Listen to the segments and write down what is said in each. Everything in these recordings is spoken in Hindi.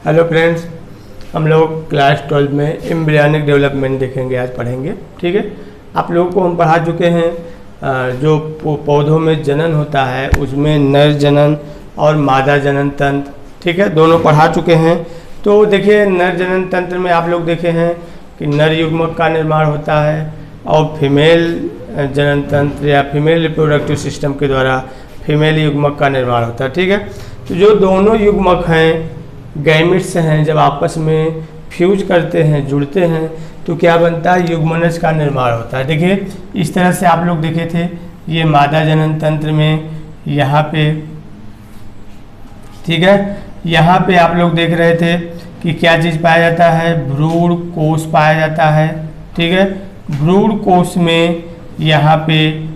हेलो फ्रेंड्स, हम लोग क्लास 12 में एम्ब्रियॉनिक डेवलपमेंट देखेंगे, आज पढ़ेंगे। ठीक है, आप लोगों को हम पढ़ा चुके हैं जो पौधों में जनन होता है उसमें नर जनन और मादा जनन तंत्र, ठीक है, दोनों पढ़ा चुके हैं। तो देखिए, नर जनन तंत्र में आप लोग देखे हैं कि नर युग्मक का निर्माण होता है और फीमेल जनन तंत्र या फीमेल रिप्रोडक्टिव सिस्टम के द्वारा फीमेल युग्मक का निर्माण होता है। ठीक है, तो जो दोनों युग्मक हैं, गैमेट्स हैं, जब आपस में फ्यूज करते हैं, जुड़ते हैं, तो क्या बनता है, युग्मनज का निर्माण होता है। देखिए, इस तरह से आप लोग देखे थे, ये मादा जनन तंत्र में यहाँ पे, ठीक है, यहाँ पे आप लोग देख रहे थे कि क्या चीज़ पाया जाता है, भ्रूण कोश पाया जाता है। ठीक है, भ्रूण कोश में यहाँ पे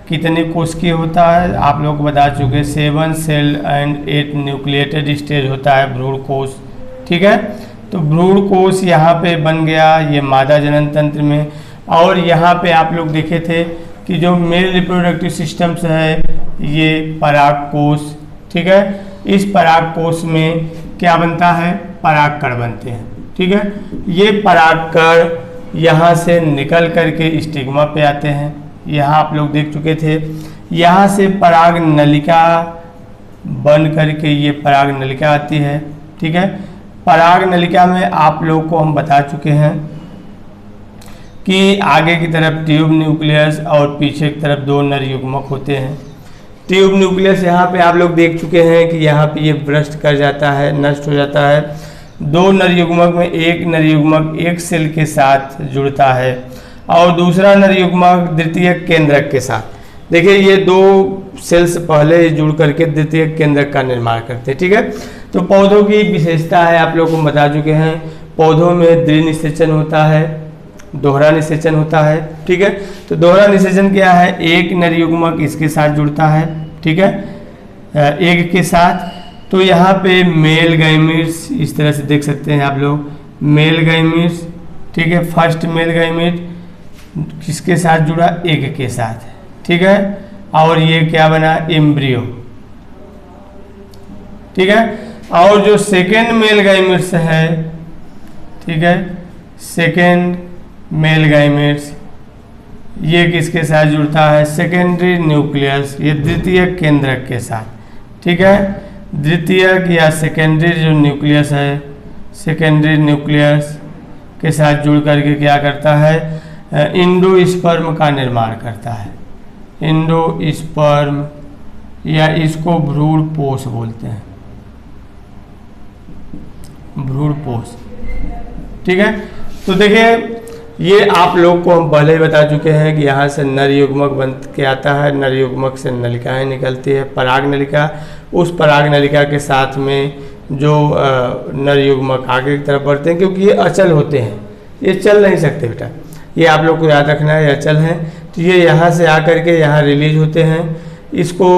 कितने कोशिकीय होता है आप लोग बता चुके, 7 सेल एंड 8 न्यूक्लिएटेड स्टेज होता है भ्रूण कोश। ठीक है, तो भ्रूण कोश यहाँ पे बन गया ये मादा जनन तंत्र में। और यहाँ पे आप लोग देखे थे कि जो मेल रिप्रोडक्टिव सिस्टम्स है ये पराग कोश। ठीक है, इस पराग कोश में क्या बनता है, परागकण बनते हैं। ठीक है, ये परागकण यहाँ से निकल करके स्टिग्मा पे आते हैं। यहाँ आप लोग देख चुके थे, यहाँ से पराग नलिका बन करके ये पराग नलिका आती है। ठीक है, पराग नलिका में आप लोग को हम बता चुके हैं कि आगे की तरफ ट्यूब न्यूक्लियस और पीछे की तरफ 2 नर युग्मक होते हैं। ट्यूब न्यूक्लियस यहाँ पे आप लोग देख चुके हैं कि यहाँ पे ये भ्रष्ट कर जाता है, नष्ट हो जाता है। 2 नर युग्मक में एक नर युग्मक एक सेल के साथ जुड़ता है और दूसरा नर युग्मक द्वितीयक केंद्रक के साथ। देखिए, ये 2 सेल्स पहले जुड़ करके द्वितीयक केंद्रक का निर्माण करते हैं। ठीक है, तो पौधों की विशेषता है, आप लोगों को बता चुके हैं, पौधों में द्विनिषेचन होता है, दोहरा निषेचन होता है। ठीक है, तो दोहरा निषेचन क्या है, एक नर युग्मक इसके साथ जुड़ता है। ठीक है, एक के साथ। तो यहाँ पे मेल गैमीट्स इस तरह से देख सकते हैं आप लोग, मेल गैमीट्स। ठीक है, फर्स्ट मेल गैमीट किसके साथ जुड़ा, एक के साथ। ठीक है, और ये क्या बना, एम्ब्रियो। ठीक है, और जो सेकेंड मेल गैमेट्स है, ठीक है, सेकेंड मेल गैमेट्स ये किसके साथ जुड़ता है, सेकेंडरी न्यूक्लियस, ये द्वितीयक केंद्रक के साथ। ठीक है, द्वितीयक या सेकेंडरी जो न्यूक्लियस है, सेकेंडरी न्यूक्लियस के साथ जुड़ करके क्या करता है, इंडोस्पर्म का निर्माण करता है। इंडोस्पर्म या इसको भ्रूणपोष बोलते हैं, भ्रूणपोष। ठीक है, तो देखिए, ये आप लोग को हम पहले ही बता चुके हैं कि यहाँ से नर युग्मक बन के आता है, नर युग्मक से नलिकाएं निकलती है, पराग नलिका, उस पराग नलिका के साथ में जो नर युग्मक आगे की तरफ बढ़ते हैं, क्योंकि ये अचल होते हैं, ये चल नहीं सकते बेटा, ये आप लोग को याद रखना है, अचल हैं। तो ये यहाँ से आकर के यहाँ रिलीज होते हैं। इसको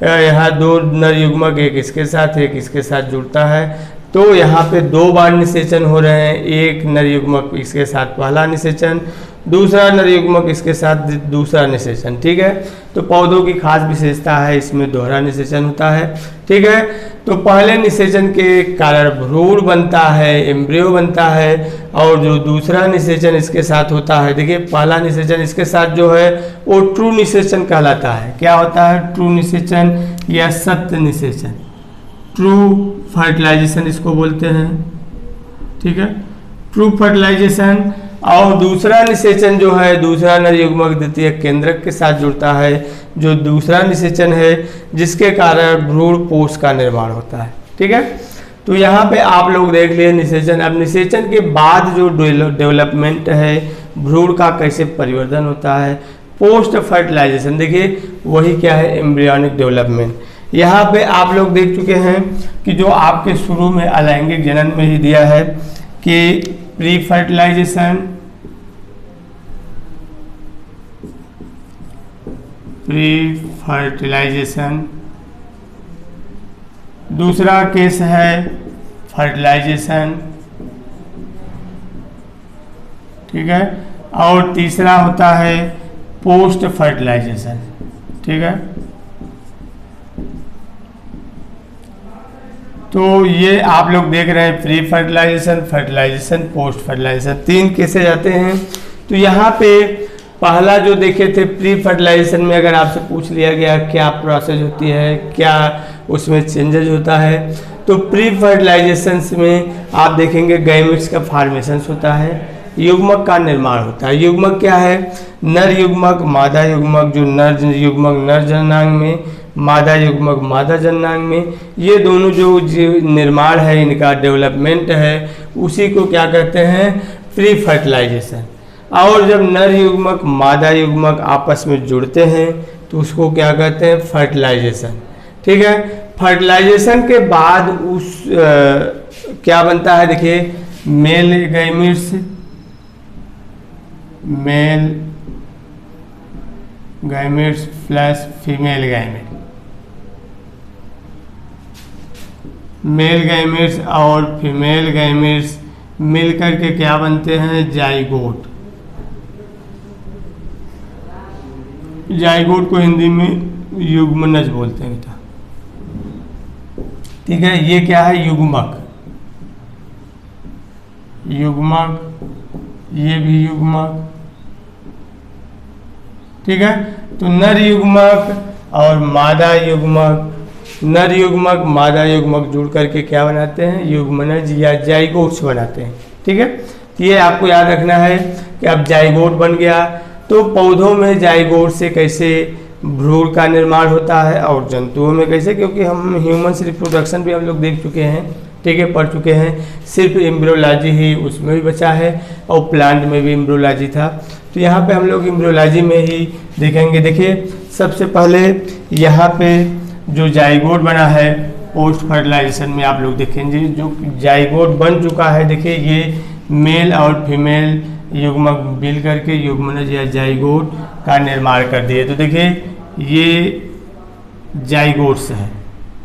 यहाँ 2 नर युग्मक एक इसके साथ एक इसके साथ जुड़ता है, तो यहाँ पे 2 बार निषेचन हो रहे हैं। एक नर युग्मक इसके साथ पहला निषेचन, दूसरा नर युग्मक इसके साथ दूसरा निषेचन। ठीक है, तो पौधों की खास विशेषता है, इसमें दोहरा निषेचन होता है। ठीक है, तो पहले निषेचन के कारण भ्रूण बनता है, एम्ब्रियो बनता है, और जो दूसरा निषेचन इसके साथ होता है, देखिए पहला निषेचन इसके साथ जो है वो ट्रू निषेचन कहलाता है। क्या होता है, ट्रू निषेचन या सत्य निषेचन, ट्रू फर्टिलाइजेशन इसको बोलते हैं। ठीक है, ट्रू फर्टिलाइजेशन। और दूसरा निषेचन जो है, दूसरा नर युग्मक द्वितीयक केंद्रक के साथ जुड़ता है, जो दूसरा निषेचन है जिसके कारण भ्रूणपोष का निर्माण होता है। ठीक है, तो यहाँ पे आप लोग देख लिए निषेचन। अब निषेचन के बाद जो डेवलपमेंट है भ्रूण का, कैसे परिवर्तन होता है, पोस्ट फर्टिलाइजेशन, देखिए वही क्या है, एम्ब्रियॉनिक डेवलपमेंट। यहाँ पे आप लोग देख चुके हैं कि जो आपके शुरू में अलैंगिक जनन में ही दिया है कि प्री फर्टिलाइजेशन, प्री फर्टिलाइजेशन, दूसरा केस है फर्टिलाइजेशन। ठीक है, और तीसरा होता है पोस्ट तो ये आप लोग देख रहे हैं pre fertilisation, fertilisation, post fertilisation, 3 cases आते हैं। तो यहाँ पे पहला जो देखे थे प्री फर्टिलाइजेशन में अगर आपसे पूछ लिया गया क्या प्रोसेस होती है, क्या उसमें चेंजेज होता है, तो प्री फर्टिलाइजेशन में आप देखेंगे गैमेट्स का फॉर्मेशन होता है, युग्मक का निर्माण होता है। युग्मक क्या है? नर युग्मक, मादा युग्मक, जो नर युग्मक नर जननांग में, मादा युग्मक मादा जननांग में, ये दोनों जो निर्माण है, इनका डेवलपमेंट है, उसी को क्या कहते हैं? Pre fertilisation. और जब नर युग्मक मादा युग्मक आपस में जुड़ते हैं तो उसको क्या कहते हैं? फर्टिलाइजेशन। ठीक है। फर्टिलाइजेशन के बाद उस क्या बनता है? देखिए, male gametes, male gametes plus female gamete, male gametes और फीमेल गैमेट्स मिलकर के क्या बनते हैं? जाइगोट। जाइगोट को हिंदी में युग्मनज बोलते हैं बेटा। ठीक है। ये क्या है? युग्मक, युग्मक, ये भी युग्मक। ठीक है। तो नर युग्मक और मादा युग्मक, नर युग्मक मादा युग्मक जुड़ करके क्या बनाते हैं? युग्मनज या जाइगोट्स बनाते हैं। ठीक है। तो ये आपको याद रखना है कि अब जाइगोट बन गया तो पौधों में जाइगोट से कैसे भ्रूण का निर्माण होता है और जंतुओं में कैसे, क्योंकि हम ह्यूमन्स रिप्रोडक्शन भी हम लोग देख चुके हैं, ठीक है, पढ़ चुके हैं। सिर्फ एम्ब्रियोलॉजी ही उसमें भी बचा है और प्लांट में भी एम्ब्रियोलॉजी था। तो यहाँ पे हम लोग एम्ब्रियोलॉजी में ही देखेंगे। देखिए, सबसे पहले यहाँ पे जो जाइगोट बना है पोस्ट फर्टिलाइजेशन में आप लोग देखेंगे जो जाइगोट बन चुका है। देखिए, ये मेल और फीमेल युग्मक मिल करके युग्मनज या जाइगोट का निर्माण कर दिए। तो देखिए, ये जाइगोट्स है।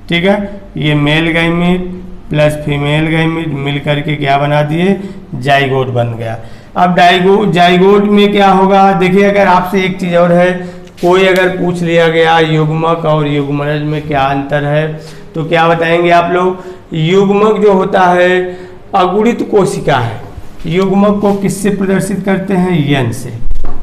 ठीक है। ये male gamete plus female gamete मिल करके क्या बना दिए? जाइगोट बन गया। अब जाइगोट में क्या होगा? देखिए, अगर आपसे एक चीज़ और है, कोई अगर पूछ लिया गया युग्मक और युग्मनज में क्या अंतर है, तो क्या बताएंगे आप लोग? युग्मक जो होता है अगुणित कोशिका है। युग्मक को किससे प्रदर्शित करते हैं? यन से।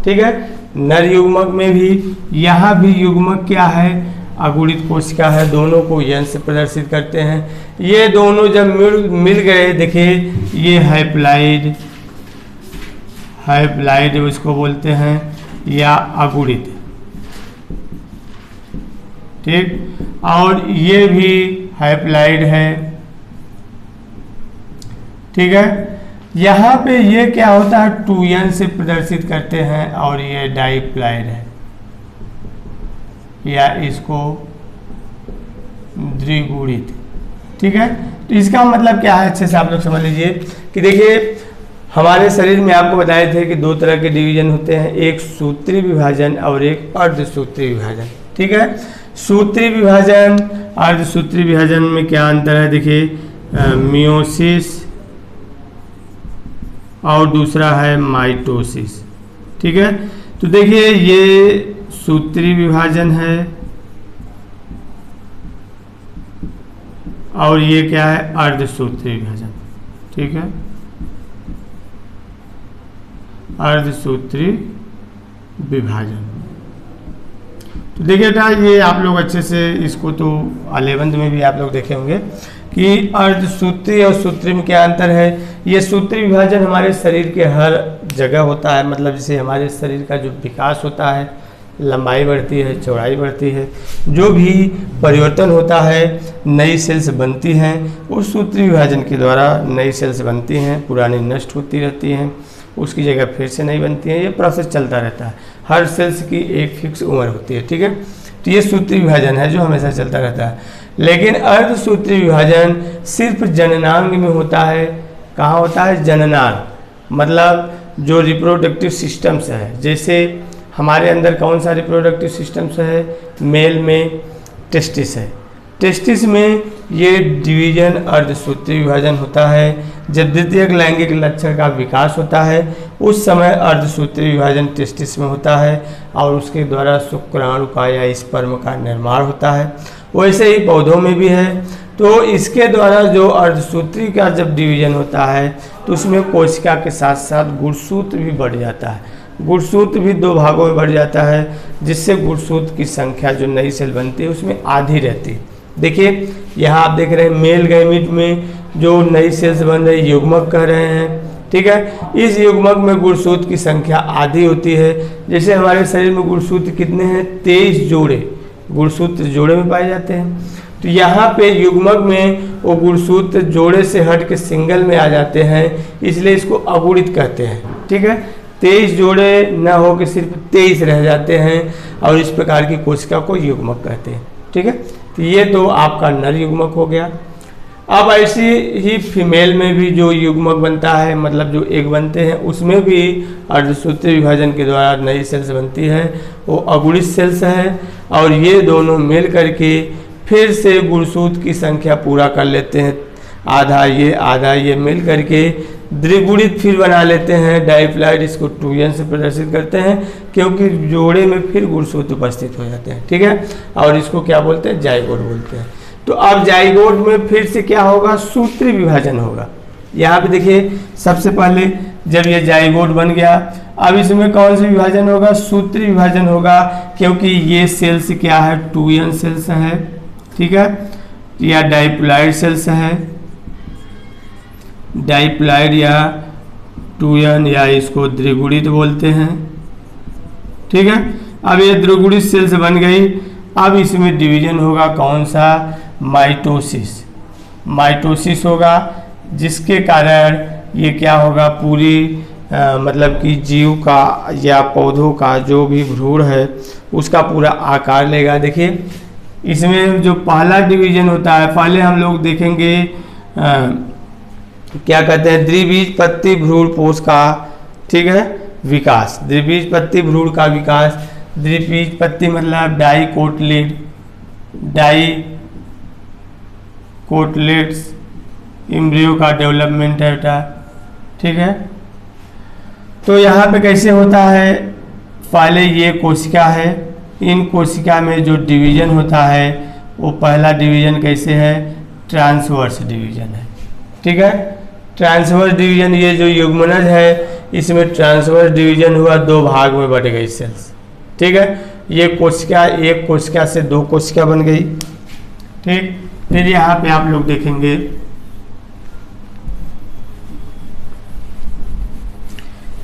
ठीक है। नर युग्मक में भी, यहाँ भी युग्मक क्या है? अगुणित कोशिका है। दोनों को यन से प्रदर्शित करते हैं। ये दोनों जब मिल गए, देखिए, ये हैप्लाइड, हैप्लाइड उसको बोलते हैं, या अगुणित। ठीक। और ये भी हैप्लाइड है। ठीक है। यहाँ पे ये क्या होता है? 2n से प्रदर्शित करते हैं और ये डाइप्लाइड है, या इसको द्विगुणित। ठीक है। तो इसका मतलब क्या है? अच्छे से आप लोग समझ लीजिए कि देखिए, हमारे शरीर में आपको बताए थे कि 2 तरह के डिवीजन होते हैं, एक सूत्री विभाजन और एक अर्धसूत्री विभाजन। ठीक है। सूत्री विभाजन, अर्धसूत्री विभाजन में क्या अंतर है? देखिए, मियोसिस और दूसरा है माइटोसिस। ठीक है। तो देखिए, ये सूत्री विभाजन है और ये क्या है? अर्धसूत्री विभाजन। ठीक है। अर्धसूत्री विभाजन। तो देखिए बेटा, ये आप लोग अच्छे से इसको तो 11th में भी आप लोग देखे होंगे कि अर्धसूत्री और सूत्री में क्या अंतर है। ये सूत्री विभाजन हमारे शरीर के हर जगह होता है, मतलब जैसे हमारे शरीर का जो विकास होता है, लंबाई बढ़ती है, चौड़ाई बढ़ती है, जो भी परिवर्तन होता है, नई सेल्स बनती हैं, उस सूत्री विभाजन के द्वारा नई सेल्स बनती हैं, पुरानी नष्ट होती रहती हैं, उसकी जगह फिर से नई बनती हैं। ये प्रोसेस चलता रहता है। हर सेल्स की एक फिक्स उम्र होती है। ठीक है। तो ये सूत्री विभाजन है जो हमेशा चलता रहता है। लेकिन अर्धसूत्री विभाजन सिर्फ जननांग में होता है। कहाँ होता है? जननांग, मतलब जो रिप्रोडक्टिव सिस्टम्स है। जैसे हमारे अंदर कौन सा रिप्रोडक्टिव सिस्टम्स है? मेल में टेस्टिस है। टेस्टिस में ये डिवीजन अर्धसूत्री विभाजन होता है। जब द्वितीयक लैंगिक लक्षण का विकास होता है उस समय अर्धसूत्री विभाजन टेस्टिस में होता है और उसके द्वारा शुक्राणु का या स्पर्म का निर्माण होता है। वैसे ही पौधों में भी है। तो इसके द्वारा जो अर्धसूत्री का जब डिवीजन होता है तो उसमें कोशिका के साथ साथ गुणसूत्र भी बढ़ जाता है। गुणसूत्र भी 2 भागों में बढ़ जाता है, जिससे गुणसूत्र की संख्या जो नई सेल बनती है उसमें आधी रहती है। देखिए यहाँ आप देख रहे हैं मेल गैमीट में जो नई सेल्स बन रही है युग्मक कह रहे हैं, ठीक है। इस युग्मक में गुणसूत्र की संख्या आधी होती है। जैसे हमारे शरीर में गुणसूत्र कितने हैं, 23 जोड़े गुणसूत्र जोड़े में पाए जाते हैं। तो यहाँ पे युग्मक में वो गुणसूत्र जोड़े से हट के सिंगल में आ जाते हैं, इसलिए इसको अगुणित कहते हैं, ठीक है। 23 जोड़े न हो के सिर्फ 23 रह जाते हैं और इस प्रकार की कोशिका को युग्मक कहते हैं, ठीक है। तो ये तो आपका नर युग्मक हो गया। अब ऐसी ही फीमेल में भी जो युग्मक बनता है, मतलब जो एग बनते हैं, उसमें भी अर्धसूत्री विभाजन के द्वारा नई सेल्स बनती है, वो अगुणित सेल्स है। और ये दोनों मिल करके फिर से गुणसूत्र की संख्या पूरा कर लेते हैं, आधा ये मिल करके द्विगुणित फिर बना लेते हैं डाइप्लाइड। इसको 2n से प्रदर्शित करते हैं क्योंकि जोड़े में फिर गुणसूत्र उपस्थित हो जाते हैं, ठीक है। और इसको क्या बोलते हैं, जाइगोट बोलते हैं। तो अब जाइगोट में फिर से क्या होगा, सूत्री विभाजन होगा। यहाँ पे देखिए सबसे पहले जब ये जाइगोट बन गया, अब इसमें कौन सा विभाजन होगा, सूत्री विभाजन होगा, क्योंकि ये सेल्स क्या है, 2n सेल्स है, ठीक है। या डाइप्लाइड सेल्स है, डाइप्लाइड या 2n या इसको द्विगुणित बोलते हैं, ठीक है। अब ये द्विगुणित सेल्स बन गई। अब इसमें डिवीजन होगा कौन सा, माइटोसिस होगा, जिसके कारण ये क्या होगा, पूरी मतलब कि जीव का या पौधों का जो भी भ्रूण है उसका पूरा आकार लेगा। देखिए इसमें जो पहला डिवीजन होता है, पहले हम लोग देखेंगे क्या कहते हैं, द्विबीजपत्री भ्रूणपोष का, ठीक है, विकास। द्विबीजपत्री भ्रूण का विकास, द्विबीजपत्री मतलब डाइकोटलेट्स एम्ब्रियो का डेवलपमेंट है बेटा, ठीक है। तो यहाँ पे कैसे होता है, पहले ये कोशिका है, इन कोशिका में जो डिवीजन होता है वो पहला डिवीजन कैसे है, ट्रांसवर्स डिवीजन है, ठीक है। ट्रांसवर्स डिवीजन, ये जो युग्मनज है इसमें ट्रांसवर्स डिवीजन हुआ, 2 भाग में बट गई सेल्स, ठीक है। ये कोशिका, एक कोशिका से 2 कोशिका बन गई, ठीक। फिर यहाँ पे आप लोग देखेंगे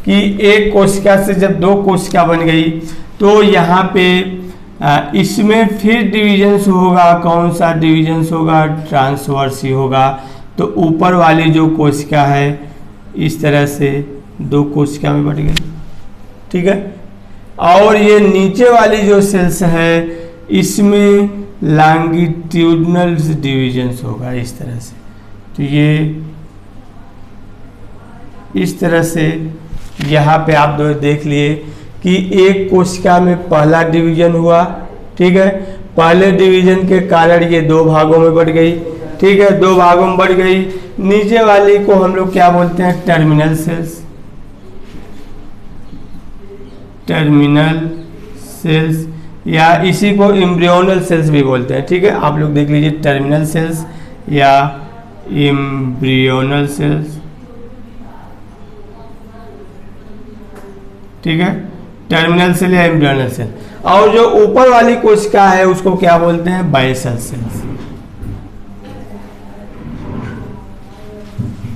कि एक कोशिका से जब 2 कोशिका बन गई तो यहाँ पे इसमें फिर डिवीजन्स होगा, कौन सा डिवीजन्स होगा, ट्रांसवर्स ही होगा। तो ऊपर वाली जो कोशिका है इस तरह से 2 कोशिका में बट गई, ठीक है। और ये नीचे वाली जो सेल्स है इसमें लॉन्गिट्यूडनल डिवीजन्स होगा इस तरह से। तो ये इस तरह से यहाँ पे आप दो देख लिए कि एक कोशिका में पहला डिवीजन हुआ, ठीक है। पहले डिवीजन के कारण ये 2 भागों में बढ़ गई, ठीक है, 2 भागों में बढ़ गई। नीचे वाली को हम लोग क्या बोलते हैं, टर्मिनल सेल्स, टर्मिनल सेल्स, या इसी को एम्ब्रियोनल सेल्स भी बोलते हैं, ठीक है। आप लोग देख लीजिए, टर्मिनल सेल्स या एम्ब्रियोनल सेल्स, ठीक है, टर्मिनल सेल या एम्ब्रियोनल सेल। और जो ऊपर वाली कोशिका है उसको क्या बोलते हैं, बेसल सेल्स।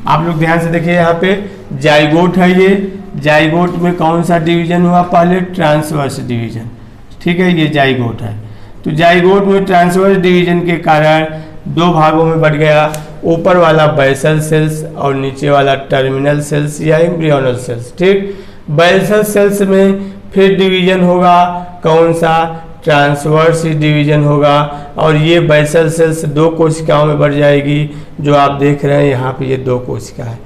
आप लोग ध्यान से देखिए, यहाँ पे जाइगोट है, ये जाइगोट में कौन सा डिवीजन हुआ, पहले ट्रांसवर्स डिवीजन, ठीक है, ये जाइगोट है। तो जाइगोट में ट्रांसवर्स डिवीजन के कारण 2 भागों में बढ़ गया, ऊपर वाला बेसल सेल्स और नीचे वाला टर्मिनल सेल्स या एम्ब्रियोनल सेल्स, ठीक। बेसल सेल्स में फिर डिवीजन होगा, कौन सा, ट्रांसवर्स डिवीजन होगा। और ये बेसल सेल्स 2 कोशिकाओं में बढ़ जाएगी, जो आप देख रहे हैं यहाँ पे ये 2 कोशिका है।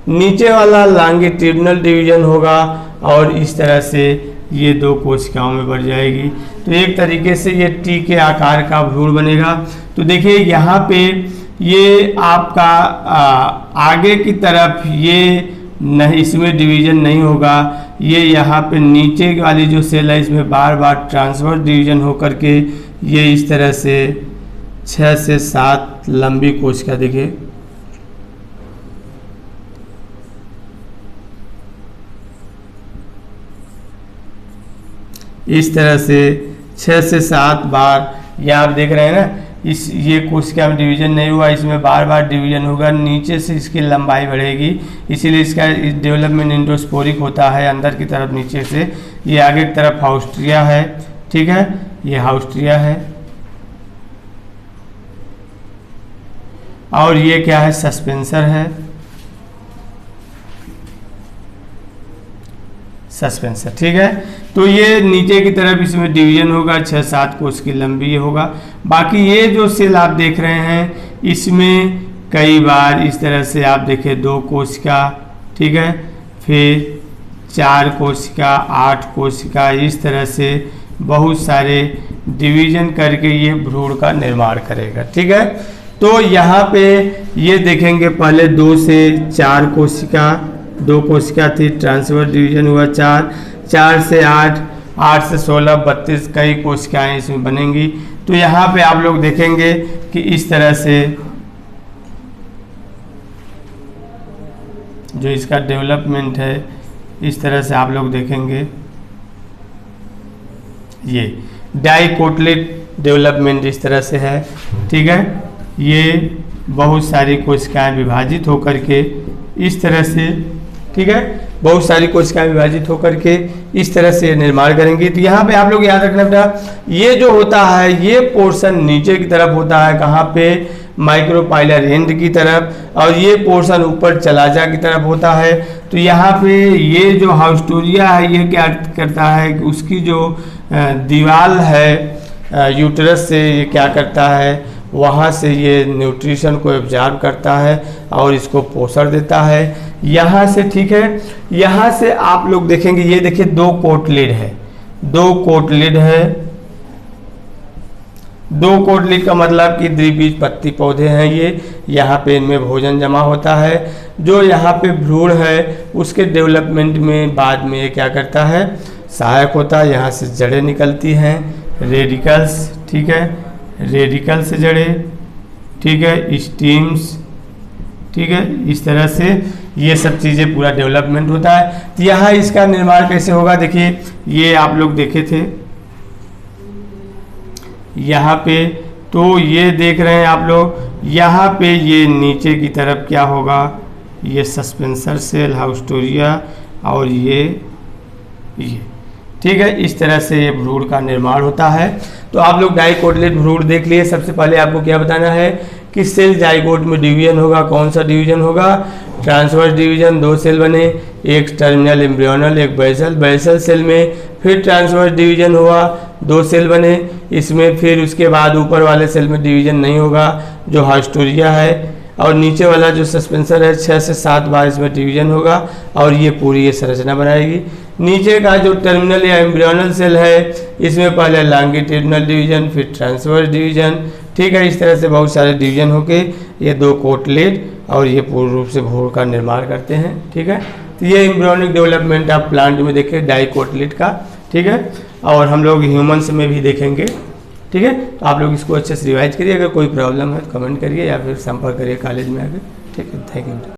नीचे वाला लॉन्गिट्यूडनल डिवीजन होगा और इस तरह से ये 2 कोशिकाओं में बढ़ जाएगी। तो एक तरीके से ये टी के आकार का भ्रूण बनेगा। तो देखिए यहाँ पे ये आपका आगे की तरफ ये नहीं, इसमें डिवीजन नहीं होगा, ये यहाँ पे नीचे वाली जो सेल है इसमें बार बार ट्रांसवर्स डिवीजन होकर के ये इस तरह से 6 से 7 लंबी कोशिका, देखिए इस तरह से 6 से 7 बार, ये आप देख रहे हैं ना, ये कोशिका में डिवीजन नहीं हुआ, इसमें बार बार डिवीजन होगा, नीचे से इसकी लंबाई बढ़ेगी, इसीलिए इसका डेवलपमेंट एंडोस्पोरिक होता है अंदर की तरफ नीचे से। ये आगे की तरफ हाउस्ट्रिया है, ठीक है, ये हाउस्ट्रिया है, और ये क्या है, सस्पेंसर है, सस्पेंसर, ठीक है। तो ये नीचे की तरफ इसमें डिवीजन होगा, 6-7 कोश की लंबी होगा। बाकी ये जो सेल आप देख रहे हैं इसमें कई बार इस तरह से आप देखें 2 कोशिका, ठीक है, फिर 4 कोशिका, 8 कोशिका, इस तरह से बहुत सारे डिवीजन करके ये भ्रूण का निर्माण करेगा, ठीक है। तो यहाँ पे ये देखेंगे पहले 2 से 4 कोशिका, 2 कोशिका थी, ट्रांसवर्स डिवीजन हुआ 4, 4 से 8, 8 से 16, 32 कई कोशिकाएं इसमें बनेंगी। तो यहाँ पे आप लोग देखेंगे कि इस तरह से जो इसका डेवलपमेंट है, इस तरह से आप लोग देखेंगे, ये डाइकोटलेट डेवलपमेंट इस तरह से है, ठीक है। ये बहुत सारी कोशिकाएं विभाजित होकर के इस तरह से, ठीक है, बहुत सारी कोशिकाएं विभाजित होकर के इस तरह से निर्माण करेंगी। तो यहाँ पे आप लोग याद रखना बेटा, ये जो होता है ये पोर्शन नीचे की तरफ होता है, कहाँ पे, माइक्रोपाइलर एंड की तरफ, और ये पोर्शन ऊपर चलाजा की तरफ होता है। तो यहाँ पे ये जो हाउस्टोरिया है ये क्या करता है कि उसकी जो दीवार है यूट्रस से, ये क्या करता है, वहाँ से ये न्यूट्रिशन को एब्जॉर्ब करता है और इसको पोषण देता है यहाँ से, ठीक है। यहाँ से आप लोग देखेंगे, ये देखिए 2 कोटलिड है, 2 कोटलिड है, 2 कोटलिड का मतलब कि द्विबीजपत्री पौधे हैं ये, यहाँ पे इनमें भोजन जमा होता है। जो यहाँ पे भ्रूण है उसके डेवलपमेंट में बाद में ये क्या करता है, सहायक होता है। यहाँ से जड़ें निकलती हैं, रेडिकल्स, ठीक है, रेडिकल से जड़ें, ठीक है, स्टीम्स, ठीक है, इस तरह से ये सब चीज़ें पूरा डेवलपमेंट होता है। तो यहाँ इसका निर्माण कैसे होगा, देखिए ये आप लोग देखे थे यहाँ पे, तो ये देख रहे हैं आप लोग, यहाँ पे ये नीचे की तरफ क्या होगा, ये सस्पेंसर सेल, हाउस्टोरिया, और ये ठीक है, इस तरह से ये भ्रूण का निर्माण होता है। तो आप लोग डाइकोटलेट भ्रूण देख लिए। सबसे पहले आपको क्या बताना है कि सेल जाइगोट में डिवीजन होगा, कौन सा डिवीजन होगा, ट्रांसवर्स डिवीजन, 2 सेल बने, एक टर्मिनल एम्ब्रियोनल, एक बेसल, बेसल सेल में फिर ट्रांसवर्स डिवीजन हुआ, 2 सेल बने इसमें, फिर उसके बाद ऊपर वाले सेल में डिवीजन नहीं होगा जो हाउस्टोरिया है, और नीचे वाला जो सस्पेंसर है 6 से 7 बार इसमें डिवीजन होगा और ये पूरी ये संरचना बनाएगी। नीचे का जो टर्मिनल या एम्ब्रियोनल सेल है इसमें पहले लॉन्गिट्यूडिनल डिवीजन, फिर ट्रांसवर्स डिवीजन, ठीक है, इस तरह से बहुत सारे डिवीजन होके ये 2 कोटलेट और ये पूर्ण रूप से भ्रूण का निर्माण करते हैं, ठीक है। तो ये एम्ब्रियोनिक डेवलपमेंट आप प्लांट में देखें डाइकोटलेट का, ठीक है, और हम लोग ह्यूमन्स में भी देखेंगे, ठीक है। तो आप लोग इसको अच्छे से रिवाइज करिए, अगर कोई प्रॉब्लम है तो कमेंट करिए या फिर संपर्क करिए कॉलेज में आकर, ठीक है। Thank you.